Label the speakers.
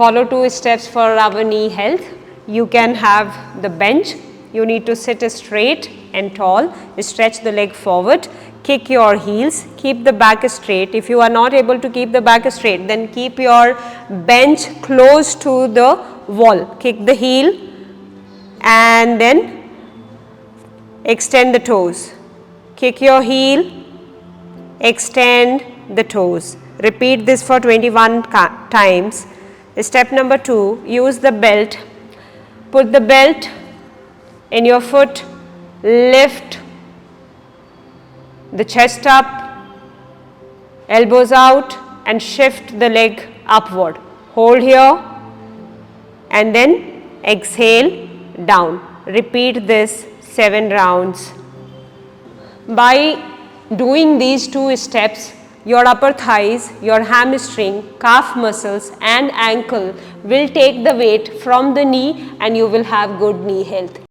Speaker 1: Follow 2 steps for our knee health. You can have the bench. You need to sit straight and tall. Stretch the leg forward. Kick your heels. Keep the back straight. If you are not able to keep the back straight, then keep your bench close to the wall. Kick the heel and then extend the toes. Kick your heel, extend the toes. Repeat this for 21 times. Step number 2, use the belt. Put the belt in your foot, lift the chest up, elbows out and shift the leg upward. Hold here and then exhale down. Repeat this 7 rounds. By doing these 2 steps, your upper thighs, your hamstring, calf muscles and ankle will take the weight from the knee and you will have good knee health.